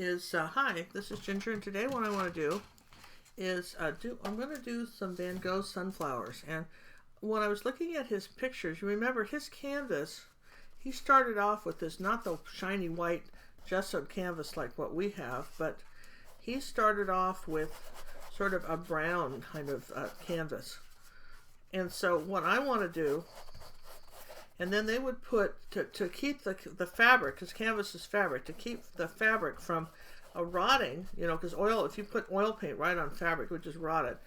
Hi, this is Ginger, and today what I want to do is I'm going to do some Van Gogh sunflowers. And when I was looking at his pictures, you remember his canvas, he started off with this, not the shiny white gessoed canvas like what we have, but he started off with sort of a brown kind of canvas. And so what I want to do, and then they would put, to keep the fabric, because canvas is fabric, to keep the fabric from rotting, because if you put oil paint right on fabric, it would just rot it.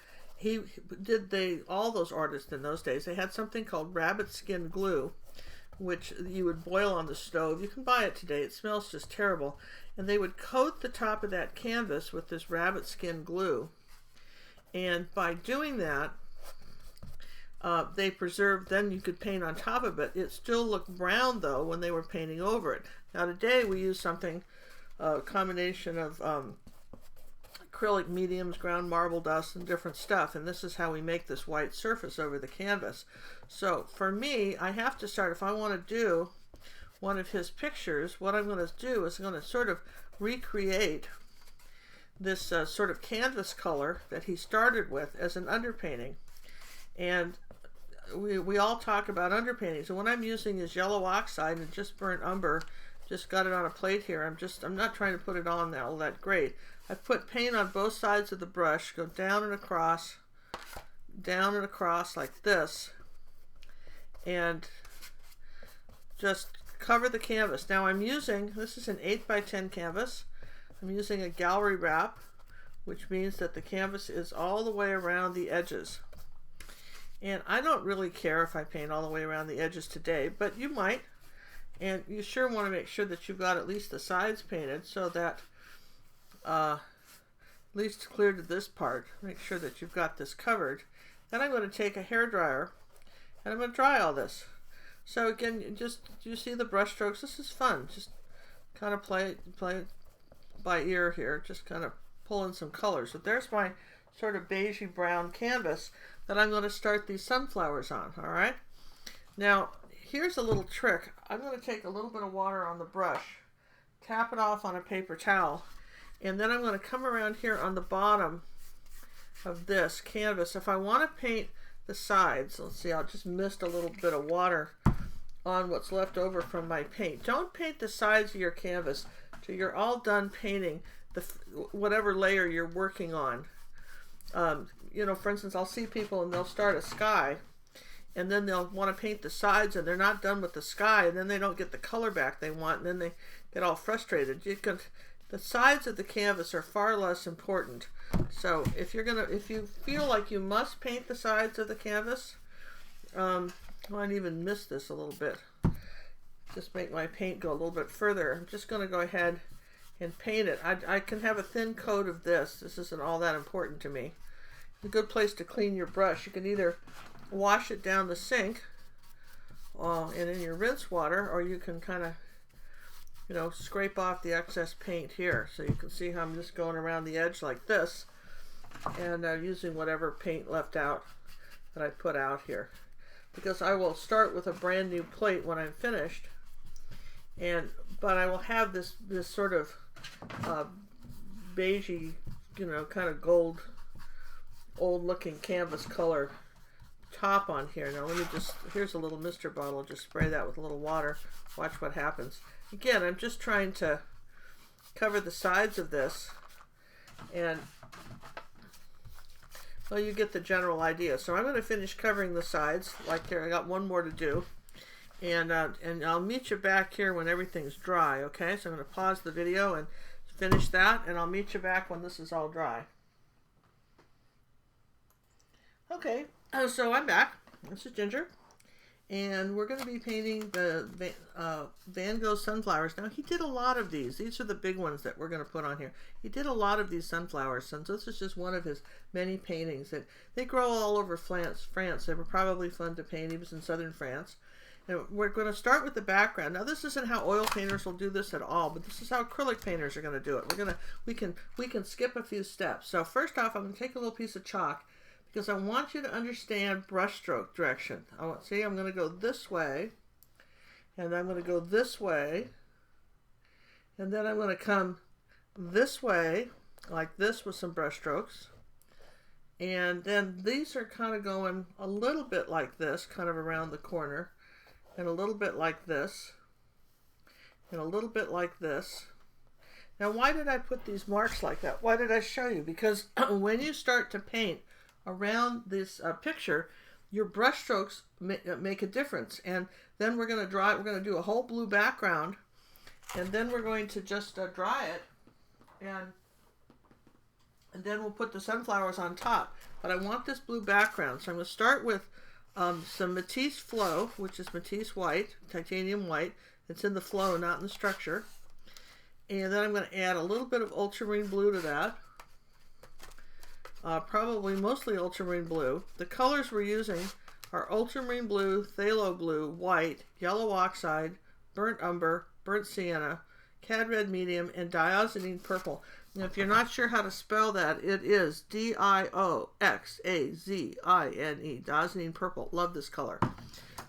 All those artists in those days, they had something called rabbit skin glue, which you would boil on the stove. You can buy it today. It smells just terrible. And they would coat the top of that canvas with this rabbit skin glue. And by doing that, they preserved, then you could paint on top of it. It still looked brown though when they were painting over it. Now today we use something, a combination of acrylic mediums, ground marble dust, and different stuff. And this is how we make this white surface over the canvas. So for me, I have to start, if I want to do one of his pictures, what I'm going to do is I'm going to sort of recreate this sort of canvas color that he started with as an underpainting. And we all talk about underpaintings, and what I'm using is yellow oxide and just burnt umber. Just got it on a plate here. I'm not trying to put it on all that great. I put paint on both sides of the brush, go down and across like this, and just cover the canvas. Now this is an 8x10 canvas. I'm using a gallery wrap, which means that the canvas is all the way around the edges. And I don't really care if I paint all the way around the edges today, but you might. And you sure want to make sure that you've got at least the sides painted, so that at least clear to this part. Make sure that you've got this covered. Then I'm going to take a hairdryer and I'm going to dry all this. So again, you see the brush strokes. This is fun. Just kind of play by ear here. Just kind of pull in some colors. So there's my sort of beigey brown canvas that I'm going to start these sunflowers on. All right. Now here's a little trick. I'm going to take a little bit of water on the brush, tap it off on a paper towel, and then I'm going to come around here on the bottom of this canvas. If I want to paint the sides, let's see, I'll just mist a little bit of water on what's left over from my paint. Don't paint the sides of your canvas till you're all done painting whatever layer you're working on. For instance, I'll see people and they'll start a sky, and then they'll want to paint the sides, and they're not done with the sky, and then they don't get the color back they want, and then they get all frustrated. The sides of the canvas are far less important. So if you feel like you must paint the sides of the canvas, I might even miss this a little bit. Just make my paint go a little bit further. I'm just going to go ahead and paint it. I can have a thin coat of this. This isn't all that important to me. A good place to clean your brush. You can either wash it down the sink and in your rinse water, or you can kind of scrape off the excess paint here. So you can see how I'm just going around the edge like this, and using whatever paint left out that I put out here, because I will start with a brand new plate when I'm finished, but I will have this sort of beigey, kind of gold, old looking canvas color top on here. Now here's a little mister bottle. Just spray that with a little water. Watch what happens. Again, I'm just trying to cover the sides of this, and well, you get the general idea. So I'm going to finish covering the sides like here. I got one more to do, and I'll meet you back here when everything's dry. Okay, so I'm going to pause the video and finish that, and I'll meet you back when this is all dry. Okay, so I'm back. This is Ginger, and we're going to be painting the Van Gogh sunflowers. Now, he did a lot of these. These are the big ones that we're going to put on here. He did a lot of these sunflowers, and so this is just one of his many paintings. That they grow all over France. They were probably fun to paint. He was in southern France. And we're going to start with the background. Now, this isn't how oil painters will do this at all, but this is how acrylic painters are going to do it. We can skip a few steps. So first off, I'm going to take a little piece of chalk, because I want you to understand brushstroke direction. I'm going to go this way, and I'm going to go this way, and then I'm going to come this way, like this, with some brush strokes. And then these are kind of going a little bit like this, kind of around the corner, and a little bit like this, and a little bit like this. Now, why did I put these marks like that? Why did I show you? Because when you start to paint around this picture, your brush strokes make a difference. And then we're going to do a whole blue background, and then we're going to just dry it, and then we'll put the sunflowers on top. But I want this blue background, so I'm going to start with some Matisse Flow, which is Matisse White, titanium white. It's in the flow, not in the structure. And then I'm going to add a little bit of ultramarine blue to that. Probably mostly ultramarine blue. The colors we're using are ultramarine blue, phthalo blue, white, yellow oxide, burnt umber, burnt sienna, cad red medium, and diazonine purple. Now, if you're not sure how to spell that, it is D-I-O-X-A-Z-I-N-E, diazonine purple. Love this color.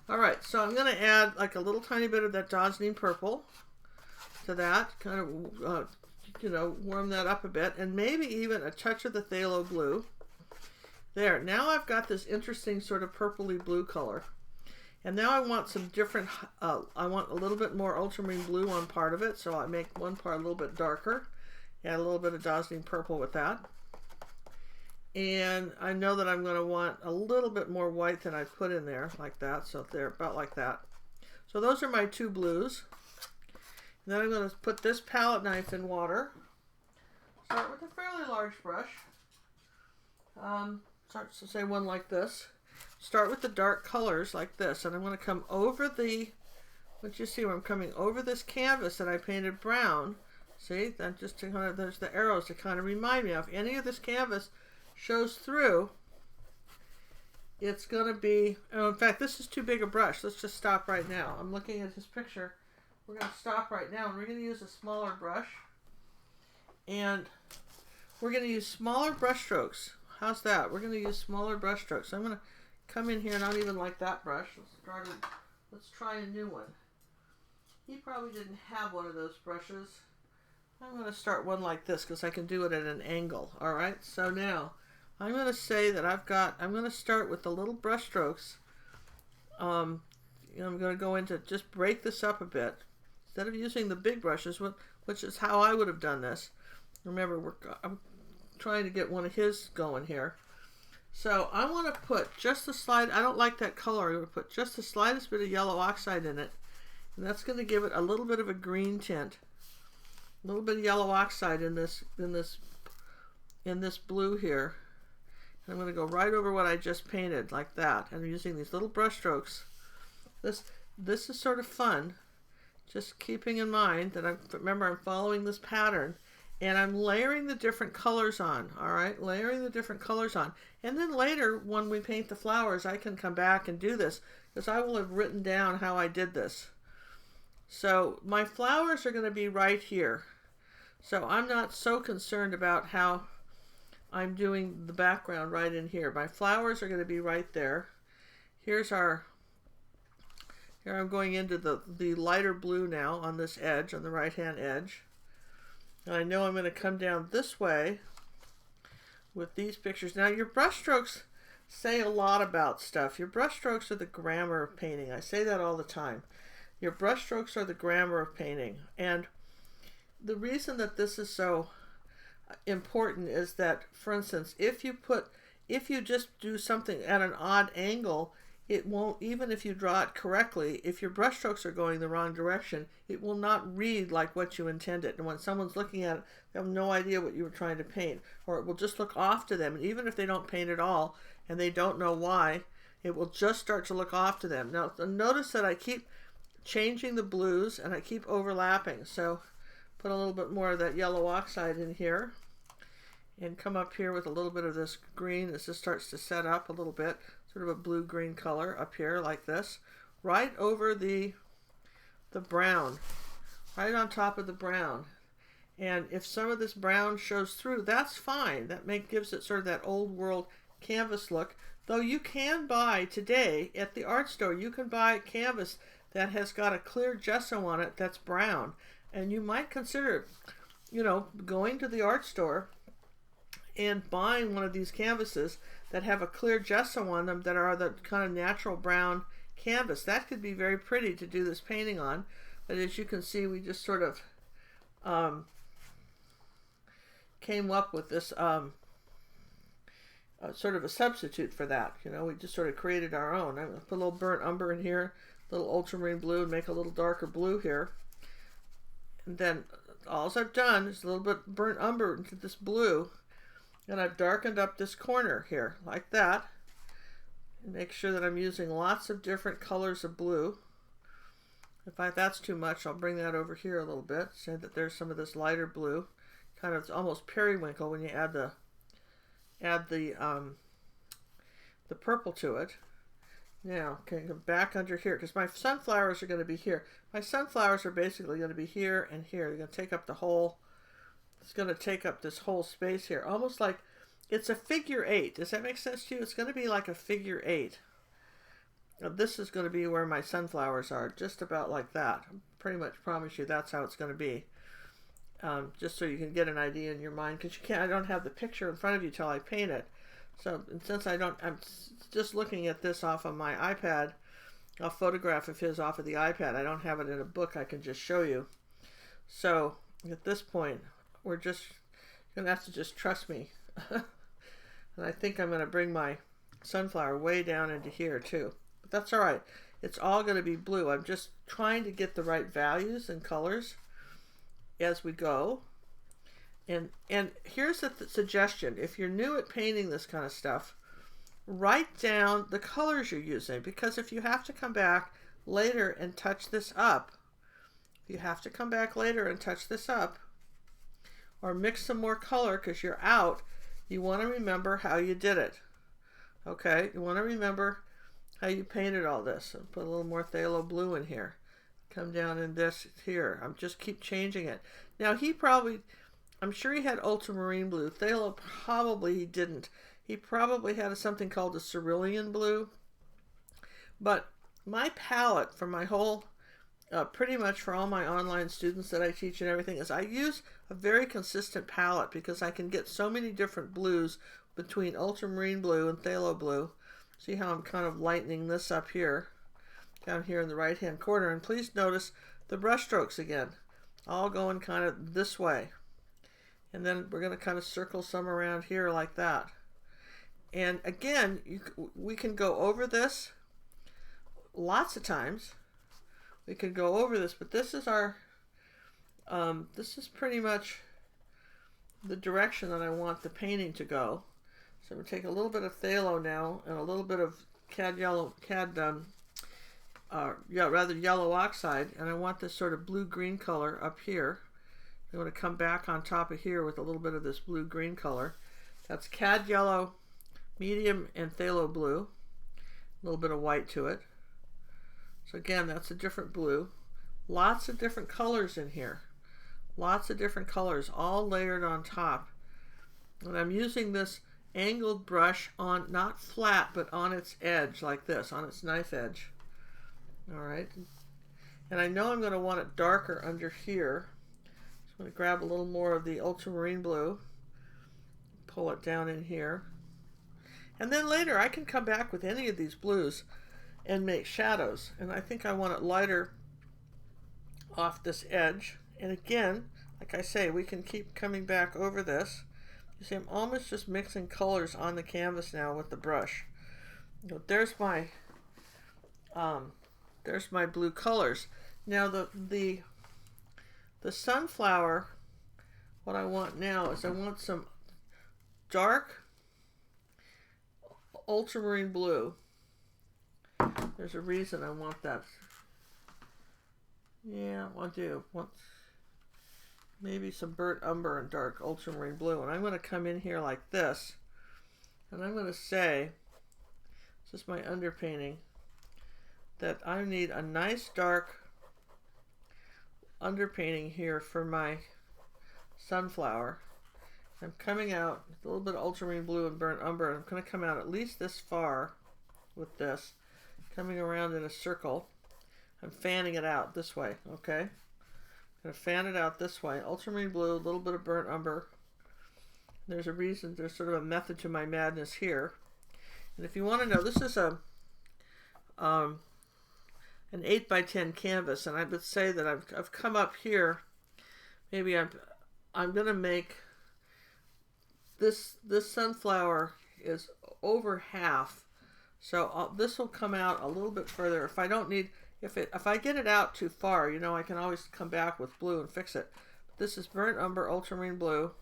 All right, so I'm going to add like a little tiny bit of that diazonine purple to that, kind of, warm that up a bit, and maybe even a touch of the phthalo blue. There, now I've got this interesting sort of purpley blue color. And now I want some different, I want a little bit more ultramarine blue on part of it, so I make one part a little bit darker. Add a little bit of diazonine purple with that. And I know that I'm going to want a little bit more white than I put in there, like that, so they're about like that. So those are my two blues. And then I'm going to put this palette knife in water. Start with a fairly large brush. Start to say one like this. Start with the dark colors like this, and I'm going to come over the, what you see where I'm coming over this canvas that I painted brown. See, that just to kind of, there's the arrows to kind of remind me of. If any of this canvas shows through, it's going to be, oh, in fact, this is too big a brush. Let's just stop right now. I'm looking at this picture. We're going to stop right now, and we're going to use a smaller brush. And we're going to use smaller brush strokes. How's that? We're going to use smaller brush strokes. So I'm going to come in here, not even like that brush. Let's try a new one. He probably didn't have one of those brushes. I'm going to start one like this because I can do it at an angle. All right, so now I'm going to say that I'm going to start with the little brush strokes. I'm going to go into, just break this up a bit. Instead of using the big brushes, which is how I would have done this. Remember, I'm trying to get one of his going here. So I want to put just the slight, I don't like that color, I'm going to put just the slightest bit of yellow oxide in it. And that's going to give it a little bit of a green tint. A little bit of yellow oxide in this blue here. And I'm going to go right over what I just painted like that. And I'm using these little brush strokes. This is sort of fun. Just keeping in mind that remember I'm following this pattern. And I'm layering the different colors on, all right? Layering the different colors on. And then later, when we paint the flowers, I can come back and do this, because I will have written down how I did this. So my flowers are going to be right here. So I'm not so concerned about how I'm doing the background right in here. My flowers are going to be right there. Here I'm going into the lighter blue now on this edge, on the right-hand edge. And I know I'm going to come down this way with these pictures. Now, your brush strokes say a lot about stuff. Your brush strokes are the grammar of painting. I say that all the time. Your brush strokes are the grammar of painting. And the reason that this is so important is that, for instance, if you just do something at an odd angle, it won't, even if you draw it correctly, if your brush strokes are going the wrong direction, it will not read like what you intended. And when someone's looking at it, they have no idea what you were trying to paint, or it will just look off to them. And even if they don't paint at all and they don't know why, it will just start to look off to them. Now, notice that I keep changing the blues and I keep overlapping. So put a little bit more of that yellow oxide in here and come up here with a little bit of this green as this starts to set up a little bit. Sort of a blue-green color up here like this, right over the brown, right on top of the brown. And if some of this brown shows through, that's fine. That gives it sort of that old world canvas look. Though you can buy today at the art store, you can buy a canvas that has got a clear gesso on it that's brown. And you might consider, going to the art store and buying one of these canvases that have a clear gesso on them that are the kind of natural brown canvas. That could be very pretty to do this painting on. But as you can see, we just sort of came up with this sort of a substitute for that. We just sort of created our own. I'm going to put a little burnt umber in here, a little ultramarine blue, and make a little darker blue here. And then all I've done is a little bit burnt umber into this blue, and I've darkened up this corner here like that. And make sure that I'm using lots of different colors of blue. If that's too much, I'll bring that over here a little bit. Say that there's some of this lighter blue, kind of it's almost periwinkle when you add the purple to it. Now, can go back under here because my sunflowers are going to be here. My sunflowers are basically going to be here and here. They're going to take up the whole. It's going to take up this whole space here, almost like it's a figure 8. Does that make sense to you? It's going to be like a figure 8. Now, this is going to be where my sunflowers are, just about like that. I pretty much promise you that's how it's going to be. Just so you can get an idea in your mind, because I don't have the picture in front of you till I paint it. So, and since I'm just looking at this off of my iPad, a photograph of his off of the iPad. I don't have it in a book I can just show you. So at this point, you're going to have to just trust me. And I think I'm going to bring my sunflower way down into here too. But that's all right. It's all going to be blue. I'm just trying to get the right values and colors as we go. And here's a suggestion. If you're new at painting this kind of stuff, write down the colors you're using, because if you have to come back later and touch this up, or mix some more color because you're out, you want to remember how you did it. Okay, you want to remember how you painted all this. And put a little more phthalo blue in here. Come down in this here. I'm just keep changing it. Now I'm sure he had ultramarine blue. Phthalo probably he didn't. He probably had something called a cerulean blue. But my palette for my whole, pretty much for all my online students that I teach and everything, is I use a very consistent palette because I can get so many different blues between ultramarine blue and phthalo blue. See how I'm kind of lightening this up here, down here in the right hand corner. And please notice the brush strokes again, all going kind of this way. And then we're going to kind of circle some around here like that. And again, we can go over this lots of times. We can go over this, but this is our, this is pretty much the direction that I want the painting to go. So we'll take a little bit of phthalo now and a little bit of yellow oxide, and I want this sort of blue-green color up here. I'm going to come back on top of here with a little bit of this blue-green color. That's cad yellow, medium, and phthalo blue. A little bit of white to it. So again, that's a different blue. Lots of different colors in here. Lots of different colors, all layered on top. And I'm using this angled brush on, not flat, but on its edge like this, on its knife edge. All right. And I know I'm going to want it darker under here. So I'm going to grab a little more of the ultramarine blue, pull it down in here. And then later I can come back with any of these blues and make shadows. And I think I want it lighter off this edge. And again, like I say, we can keep coming back over this. You see, I'm almost just mixing colors on the canvas now with the brush. There's my blue colors. Now the sunflower, what I want now is I want some dark ultramarine blue. There's a reason I want that. Yeah, I want maybe some burnt umber and dark ultramarine blue. And I'm going to come in here like this, and I'm going to say, this is my underpainting, that I need a nice dark underpainting here for my sunflower. I'm coming out with a little bit of ultramarine blue and burnt umber. I'm going to come out at least this far with this, coming around in a circle. I'm fanning it out this way, okay? I'm going to fan it out this way. Ultramarine blue, a little bit of burnt umber. There's a reason, there's sort of a method to my madness here. And if you want to know, this is an 8 by 10 canvas, and I would say that I've come up here. Maybe I'm going to make this sunflower is over half, so this will come out a little bit further. If I don't need, if I get it out too far, you know, I can always come back with blue and fix it. This is burnt umber ultramarine blue,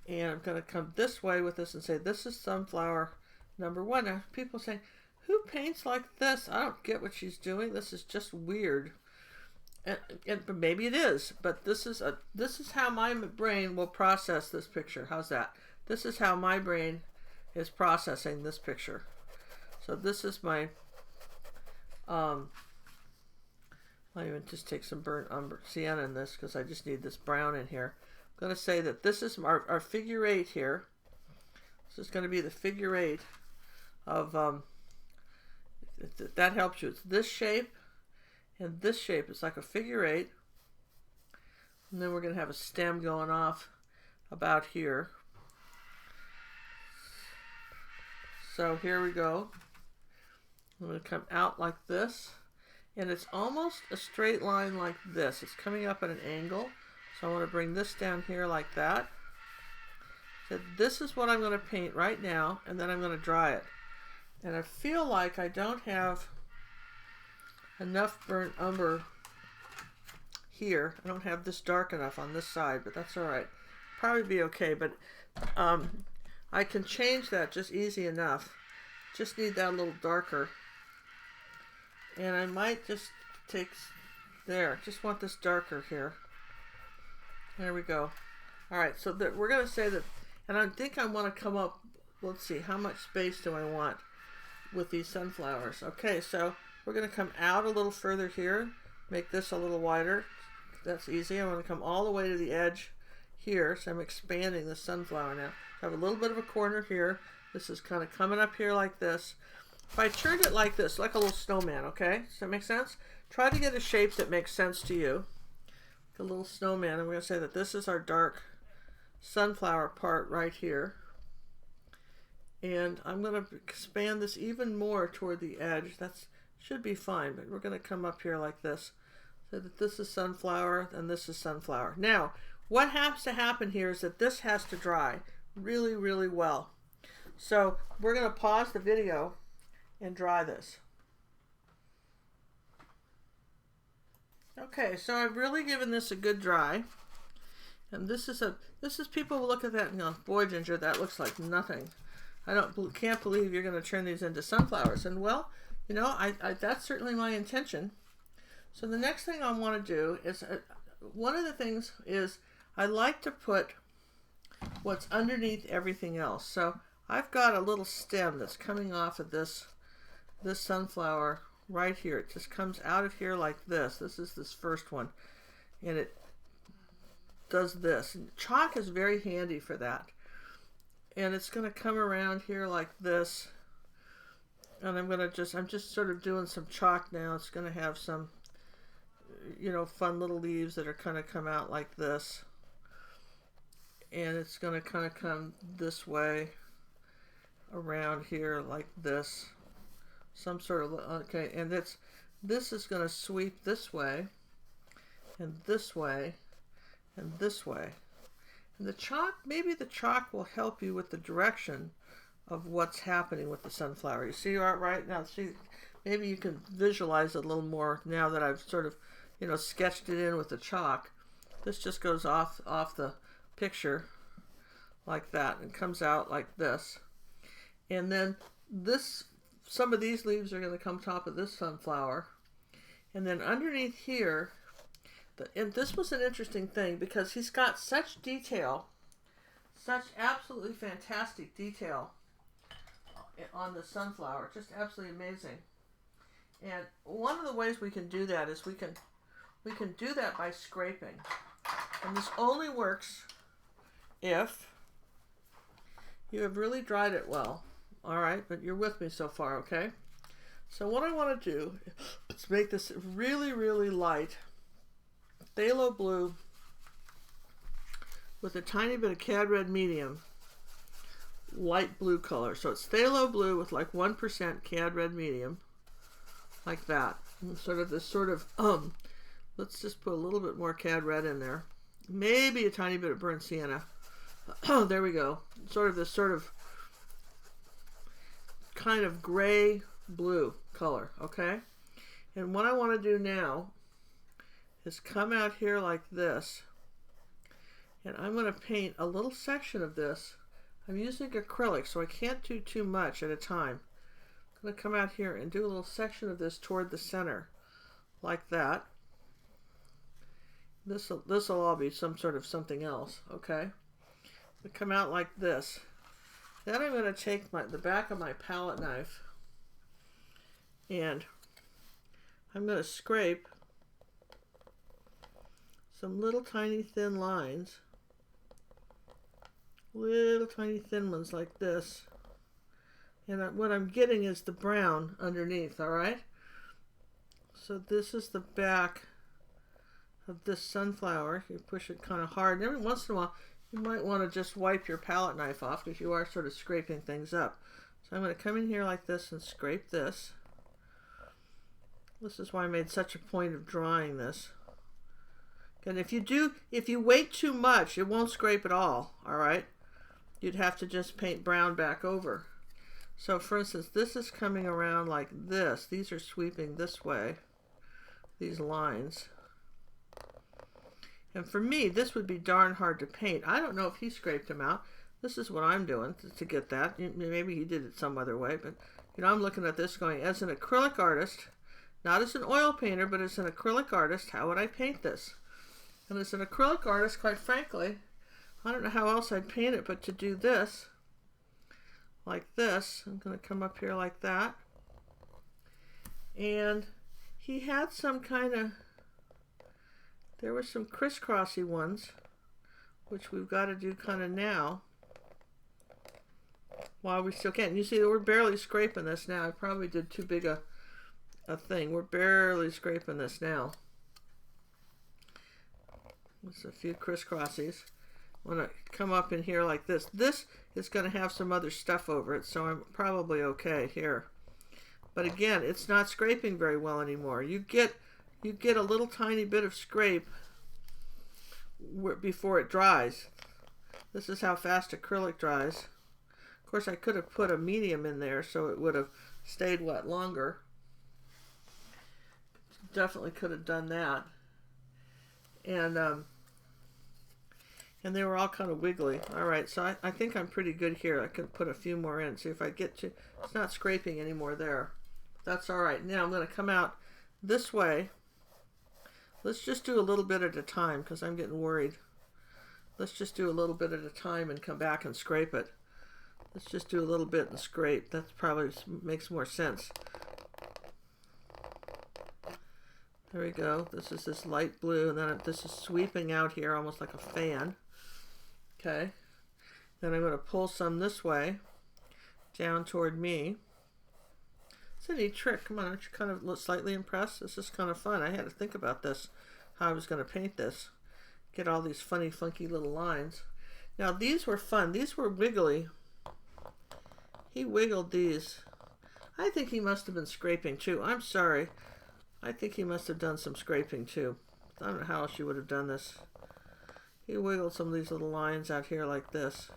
and I'm going to come this way with this and say this is sunflower number 1. Now people saying, who paints like this? I don't get what she's doing. This is just weird. And maybe it is, but this is how my brain will process this picture. How's that? This is how my brain is processing this picture. So this is my I'll even just take some burnt umber sienna in this because I just need this brown in here. I'm going to say that this is our figure 8 here. This is going to be the figure 8 of that helps you. It's this shape and this shape. It's like a figure 8, and then we're going to have a stem going off about here. So here we go. I'm going to come out like this, and it's almost a straight line like this. It's coming up at an angle, so I want to bring this down here like that. So this is what I'm going to paint right now, and then I'm going to dry it. And I feel like I don't have enough burnt umber here. I don't have this dark enough on this side, but that's all right. Probably be okay, but I can change that just easy enough. Just need that a little darker. And I might just take, there, just want this darker here. There we go. All right, so we're going to say that, and I think I want to come up, let's see, how much space do I want with these sunflowers? Okay, so we're going to come out a little further here, make this a little wider. That's easy. I want to come all the way to the edge here, so I'm expanding the sunflower now. I have a little bit of a corner here. This is kind of coming up here like this. If I turned it like this, like a little snowman, okay? Does that make sense? Try to get a shape that makes sense to you. Like a little snowman. I'm going to say that this is our dark sunflower part right here. And I'm going to expand this even more toward the edge. That should be fine, but we're going to come up here like this. So that this is sunflower, and this is sunflower. Now, what has to happen here is that this has to dry really, really well. So we're going to pause the video and dry this. Okay, so I've really given this a good dry. And this is people will look at that and go, boy, Ginger, that looks like nothing. Can't believe you're going to turn these into sunflowers. And well, you know, that's certainly my intention. So the next thing I want to do is, one of the things is I like to put what's underneath everything else. So I've got a little stem that's coming off of this sunflower right here. It just comes out of here like this. This is this first one, and it does this. And chalk is very handy for that. And it's going to come around here like this, and I'm just sort of doing some chalk now. It's going to have some, you know, fun little leaves that are kind of come out like this, and it's going to kind of come this way around here like this, some sort of, okay, and this is going to sweep this way and this way and this way. And the chalk, maybe the chalk will help you with the direction of what's happening with the sunflower. You see right now, see, maybe you can visualize it a little more now that I've sort of, you know, sketched it in with the chalk. This just goes off the picture like that and comes out like this. And then some of these leaves are going to come top of this sunflower. And then underneath here, and this was an interesting thing because he's got such detail, such absolutely fantastic detail on the sunflower, just absolutely amazing. And one of the ways we can do that is we can do that by scraping. And this only works if you have really dried it well. All right, but you're with me so far, okay? So what I want to do is make this really, really light phthalo blue with a tiny bit of cad red medium, light blue color. So it's phthalo blue with like 1% cad red medium, like that. And sort of this sort of, let's just put a little bit more cad red in there. Maybe a tiny bit of burnt sienna. Oh, there we go. Sort of this sort of kind of gray blue color, okay? And what I want to do now is come out here like this, and I'm going to paint a little section of this. I'm using acrylic, so I can't do too much at a time. I'm going to come out here and do a little section of this toward the center, like that. This'll all be some sort of something else, okay? It'll come out like this. Then I'm going to take the back of my palette knife, and I'm going to scrape some little tiny thin lines, little tiny thin ones like this. And what I'm getting is the brown underneath, all right? So this is the back of this sunflower. You push it kind of hard. And every once in a while, you might want to just wipe your palette knife off because you are sort of scraping things up. So I'm going to come in here like this and scrape this. This is why I made such a point of drawing this. And if you wait too much, it won't scrape at all right? You'd have to just paint brown back over. So for instance, this is coming around like this. These are sweeping this way, these lines. And for me, this would be darn hard to paint. I don't know if he scraped them out. This is what I'm doing to get that. Maybe he did it some other way, but I'm looking at this going, as an acrylic artist, not as an oil painter, but as an acrylic artist, how would I paint this? And as an acrylic artist, quite frankly, I don't know how else I'd paint it, but to do this, like this, I'm going to come up here like that. And he had some kind of, there were some crisscrossy ones, which we've got to do kind of now, while we still can. You see that we're barely scraping this now. I probably did too big a thing. We're barely scraping this now. There's a few crisscrossies. I want to come up in here like this. This is going to have some other stuff over it, so I'm probably okay here. But again, it's not scraping very well anymore. You get a little tiny bit of scrape before it dries. This is how fast acrylic dries. Of course, I could have put a medium in there so it would have stayed wet longer. Definitely could have done that. And they were all kind of wiggly. All right, so I think I'm pretty good here. I could put a few more in. See if I get to, it's not scraping anymore there. That's all right. Now I'm going to come out this way. Let's just do a little bit at a time because I'm getting worried. Let's just do a little bit at a time and come back and scrape it. Let's just do a little bit and scrape. That probably makes more sense. There we go. This is this light blue, and then this is sweeping out here almost like a fan. Okay. Then I'm going to pull some this way, down toward me. It's a neat trick. Come on, aren't you kind of slightly impressed? This is kind of fun. I had to think about this, how I was going to paint this. Get all these funny, funky little lines. Now, these were fun. These were wiggly. He wiggled these. I think he must have been scraping, too. I'm sorry. I think he must have done some scraping, too. I don't know how else you would have done this. He wiggled some of these little lines out here like this.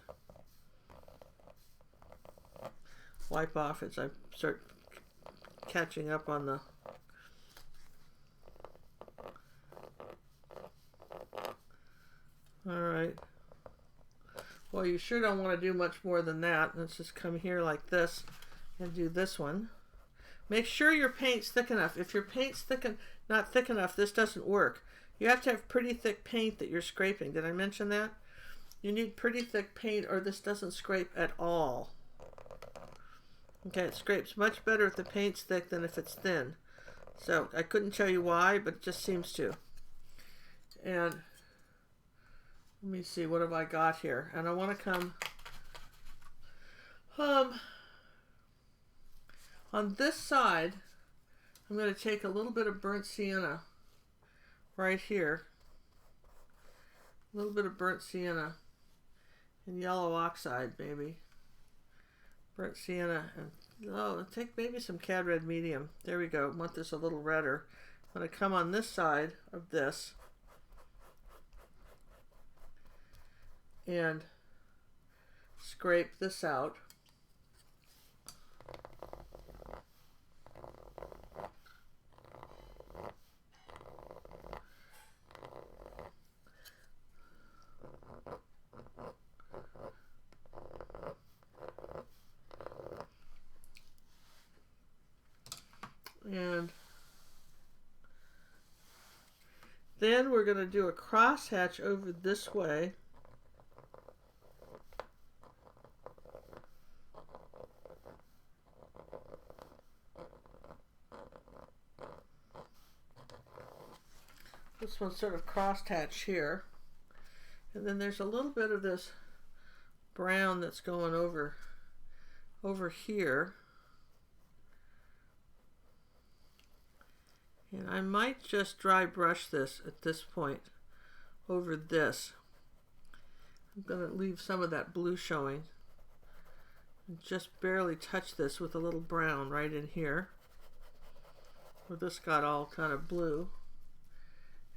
Wipe off as I start catching up on the... All right. Well, you sure don't want to do much more than that. Let's just come here like this and do this one. Make sure your paint's thick enough. If your paint's not thick enough, this doesn't work. You have to have pretty thick paint that you're scraping. Did I mention that? You need pretty thick paint or this doesn't scrape at all. Okay, it scrapes much better if the paint's thick than if it's thin. So I couldn't tell you why, but it just seems to. And let me see, what have I got here? And I want to come on this side. I'm going to take a little bit of burnt sienna right here. A little bit of burnt sienna and yellow oxide, maybe. Burnt sienna and take maybe some cad red medium. There we go. I want this a little redder. I'm going to come on this side of this and scrape this out. And then we're going to do a crosshatch over this way. This one's sort of crosshatch here. And then there's a little bit of this brown that's going over here. And I might just dry brush this at this point over this. I'm going to leave some of that blue showing. And just barely touch this with a little brown right in here, where this got all kind of blue.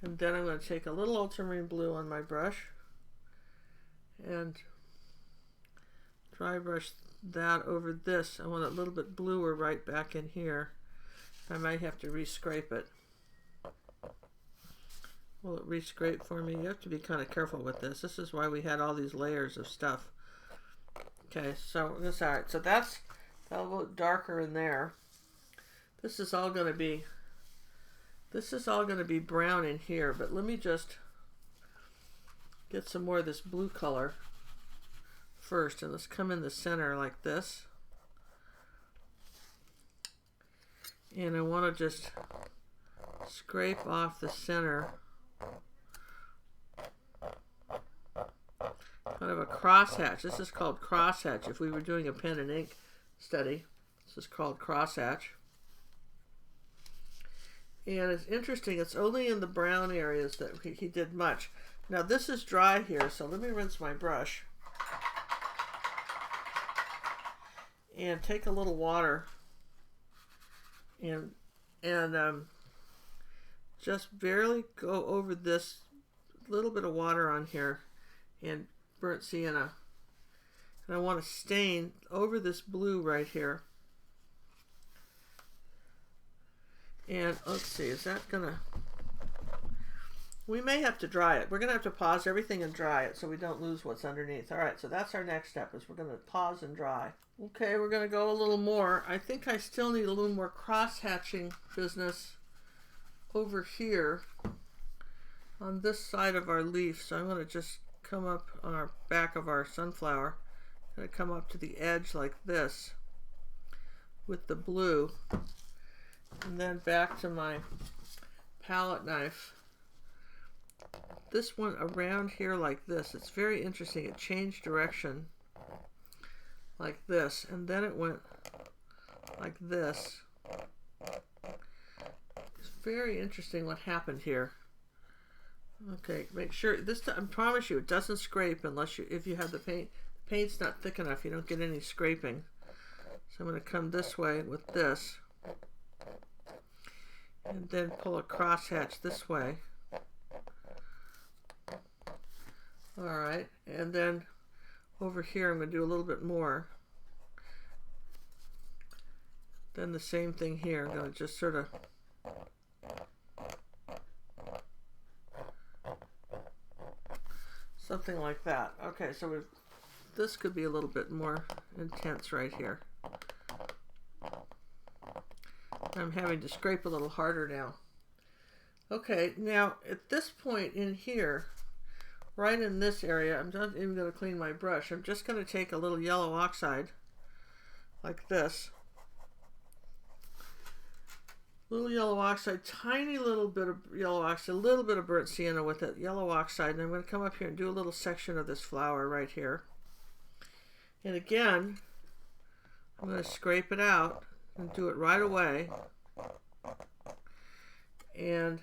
And then I'm going to take a little ultramarine blue on my brush and dry brush that over this. I want a little bit bluer right back in here. I might have to re-scrape it. Will it re-scrape for me? You have to be kind of careful with this. This is why we had all these layers of stuff. Okay, so this, all right, so that'll look darker in there. This is all going to be brown in here, but let me just get some more of this blue color first, and let's come in the center like this. And I want to just scrape off the center, kind of a crosshatch. This is called crosshatch. If we were doing a pen and ink study, this is called crosshatch. And it's interesting, it's only in the brown areas that he did much. Now this is dry here, so let me rinse my brush and take a little water and just barely go over this little bit of water on here and burnt sienna. And I want to stain over this blue right here. And let's see, is that gonna, we may have to dry it. We're gonna have to pause everything and dry it so we don't lose what's underneath. All right, so that's our next step, is we're gonna pause and dry. Okay, we're gonna go a little more. I think I still need a little more cross-hatching business over here on this side of our leaf. So I'm gonna just come up on our back of our sunflower. I'm gonna come up to the edge like this with the blue, and then back to my palette knife. This one around here like this. It's very interesting. It changed direction like this, and then it went like this. It's very interesting what happened here. Okay, make sure this time, I promise you, it doesn't scrape unless if you have the paint. The paint's not thick enough, you don't get any scraping. So I'm going to come this way with this, and then pull a crosshatch this way. All right, and then over here I'm going to do a little bit more. Then the same thing here. I'm going to just sort of something like that. Okay, so this could be a little bit more intense right here. I'm having to scrape a little harder now. Okay, now at this point in here, right in this area, I'm not even going to clean my brush. I'm just going to take a little yellow oxide like this. Little yellow oxide, tiny little bit of yellow oxide, a little bit of burnt sienna with it, yellow oxide, and I'm going to come up here and do a little section of this flower right here. And again, I'm going to scrape it out and do it right away. And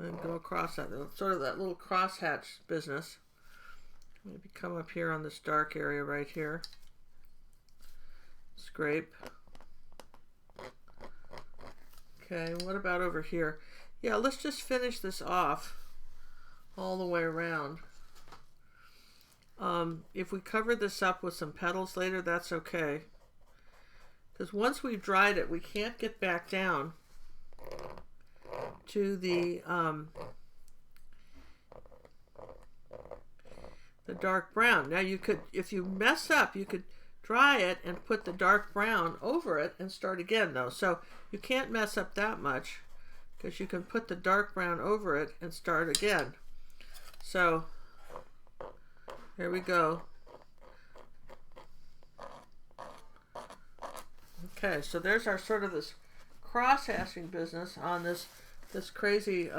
and go across that, sort of that little crosshatch business. Maybe come up here on this dark area right here. Scrape. Okay, what about over here? Yeah, let's just finish this off all the way around. If we cover this up with some petals later, that's okay. Because once we've dried it, we can't get back down to the dark brown. Now you could, if you mess up, you could dry it and put the dark brown over it and start again though. So you can't mess up that much because you can put the dark brown over it and start again. So here we go. Okay, so there's our sort of this cross-hatching business on this crazy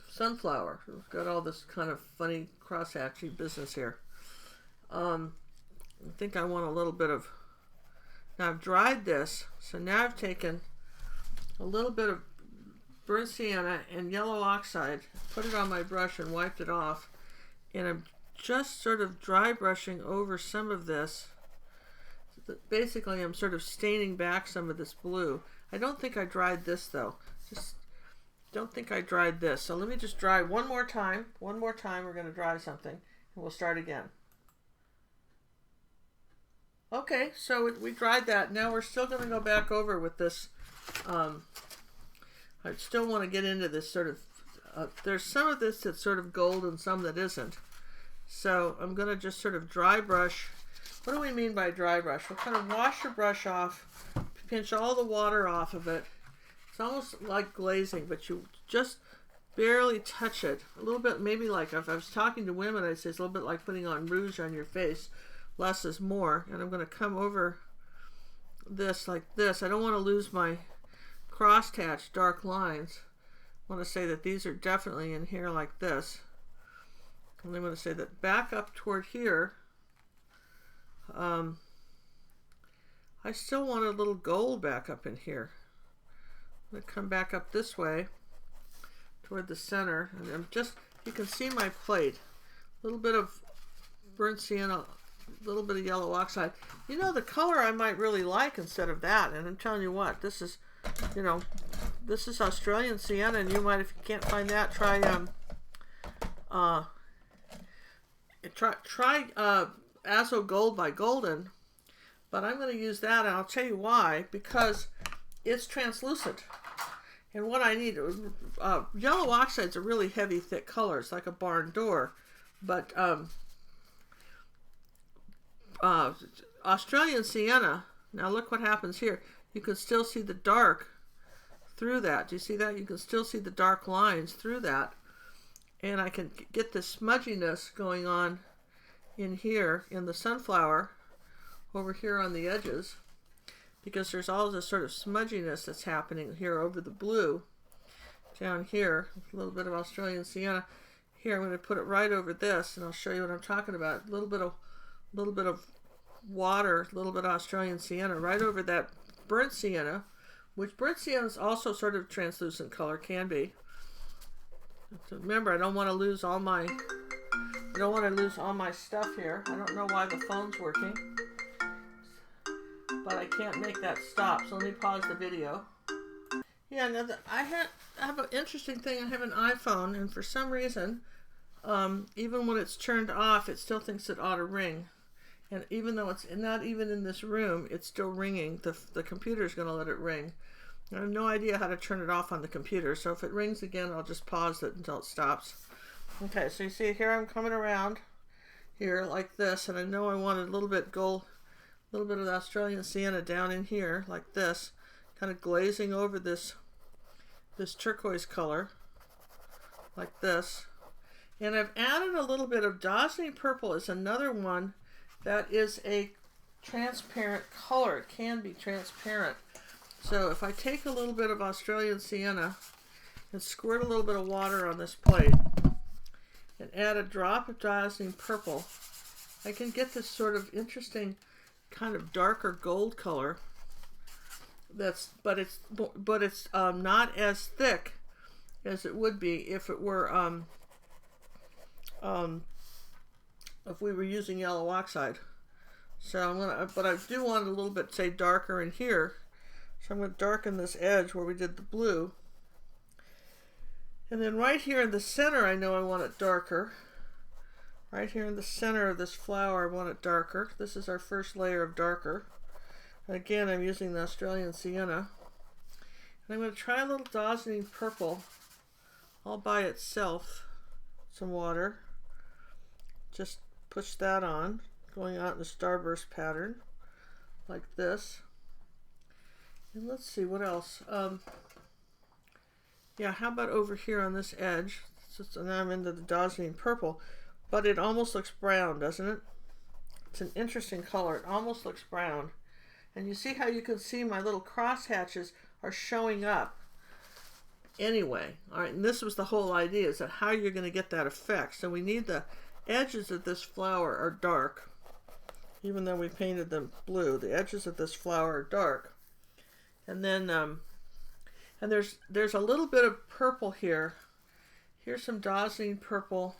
sunflower. We've got all this kind of funny cross-hatching business here. I think I want a little bit of, now I've dried this, so now I've taken a little bit of burnt sienna and yellow oxide, put it on my brush and wiped it off, and I'm just sort of dry brushing over some of this. Basically, I'm sort of staining back some of this blue. I don't think I dried this though. Just don't think I dried this. So let me just dry one more time. One more time, we're going to dry something, and we'll start again. Okay, so we dried that. Now we're still going to go back over with this. I still want to get into this sort of, there's some of this that's sort of gold and some that isn't. So I'm going to just sort of dry brush. What do we mean by dry brush? We'll kind of wash your brush off, pinch all the water off of it. It's almost like glazing, but you just barely touch it. A little bit, maybe like if I was talking to women, I'd say it's a little bit like putting on rouge on your face. Less is more. And I'm going to come over this like this. I don't want to lose my cross-hatch dark lines. I want to say that these are definitely in here like this. And I'm going to say that back up toward here, I still want a little gold back up in here. I'm going to come back up this way toward the center, and I'm just, you can see my plate. A little bit of burnt sienna, a little bit of yellow oxide. You know, the color I might really like instead of that, and I'm telling you what, this is, you know, this is Australian sienna, and you might, if you can't find that, try Azo Gold by Golden, but I'm going to use that, and I'll tell you why, because it's translucent. And what I need, yellow oxide's a really heavy, thick color. It's like a barn door, but Australian sienna, now look what happens here. You can still see the dark through that. Do you see that? You can still see the dark lines through that. And I can get this smudginess going on in here in the sunflower over here on the edges, because there's all this sort of smudginess that's happening here over the blue down here. A little bit of Australian sienna here. I'm going to put it right over this, and I'll show you what I'm talking about. A little bit of water, a little bit of Australian sienna right over that burnt sienna, which burnt sienna is also sort of translucent color, can be. So remember, I don't want to lose all my stuff here. I don't know why the phone's working, but I can't make that stop. So let me pause the video. Yeah, now I have an interesting thing. I have an iPhone, and for some reason, even when it's turned off, it still thinks it ought to ring. And even though it's not even in this room, it's still ringing. The computer's going to let it ring. I have no idea how to turn it off on the computer, so if it rings again, I'll just pause it until it stops. Okay, so you see here I'm coming around here like this, and I know I want a little bit gold, a little bit of the Australian sienna down in here like this, kind of glazing over this turquoise color like this. And I've added a little bit of Dazzling Purple is another one that is a transparent color. It can be transparent. So if I take a little bit of Australian sienna and squirt a little bit of water on this plate and add a drop of Dazzling Purple, I can get this sort of interesting kind of darker gold color but it's not as thick as it would be if it were if we were using yellow oxide. So but I do want it a little bit, say, darker in here. So I'm going to darken this edge where we did the blue. And then right here in the center, I know I want it darker. Right here in the center of this flower, I want it darker. This is our first layer of darker. And again, I'm using the Australian sienna. And I'm going to try a little Dazzling Purple all by itself. Some water. Just push that on, going out in a starburst pattern, like this. And let's see, what else? Yeah, how about over here on this edge? So now I'm into the Dazzling Purple, but it almost looks brown, doesn't it? It's an interesting color. It almost looks brown. And you see how you can see my little cross hatches are showing up anyway. All right, and this was the whole idea, is that how you're going to get that effect. So we need the edges of this flower are dark, even though we painted them blue. The edges of this flower are dark. And then and there's a little bit of purple here. Here's some Dazzling Purple.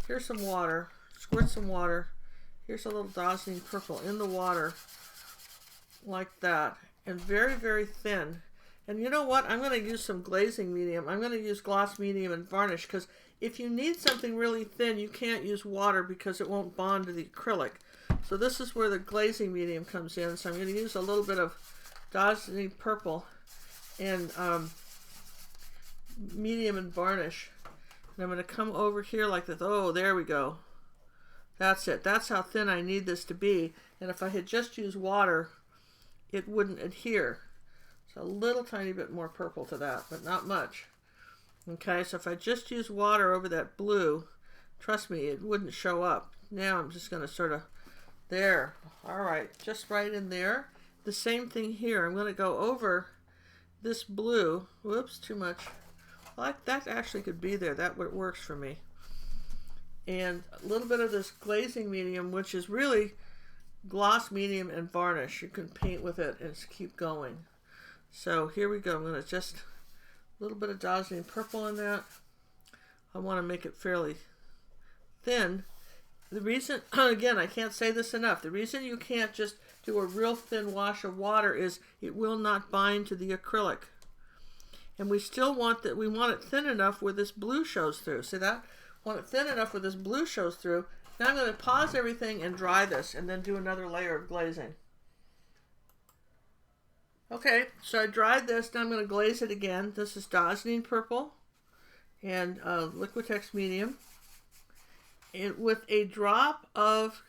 Here's some water. Squirt some water. Here's a little Dazzling Purple in the water, like that, and very, very thin. And you know what? I'm going to use some glazing medium. I'm going to use gloss medium and varnish, because if you need something really thin, you can't use water because it won't bond to the acrylic. So this is where the glazing medium comes in. So I'm going to use a little bit of Dazzling Purple and medium and varnish. And I'm going to come over here like this. Oh, there we go. That's it. That's how thin I need this to be. And if I had just used water, it wouldn't adhere. So a little tiny bit more purple to that, but not much. Okay, so if I just use water over that blue, trust me, it wouldn't show up. Now I'm just going to sort of, there. All right, just right in there. The same thing here. I'm going to go over this blue. Whoops, too much. Like that actually could be there. That works for me. And a little bit of this glazing medium, which is really gloss medium and varnish. You can paint with it and just keep going. So here we go. I'm going to just a little bit of Dazzling Purple in that. I want to make it fairly thin. The reason, again, I can't say this enough, the reason you can't just do a real thin wash of water is it will not bind to the acrylic. And we still want that, we want it thin enough where this blue shows through. See that? Want it thin enough where this blue shows through. Now I'm going to pause everything and dry this and then do another layer of glazing. Okay, so I dried this. Now I'm going to glaze it again. This is Dazzling Purple and Liquitex Medium, and with a drop of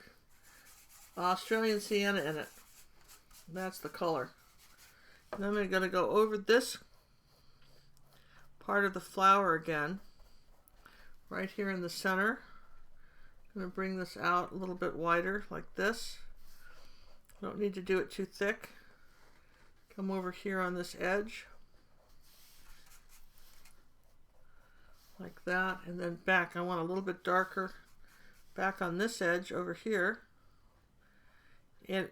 Australian Sienna in it. That's the color. And then I'm going to go over this part of the flower again, right here in the center. I'm going to bring this out a little bit wider, like this. Don't need to do it too thick. Come over here on this edge, like that, and then back. I want a little bit darker back on this edge over here. And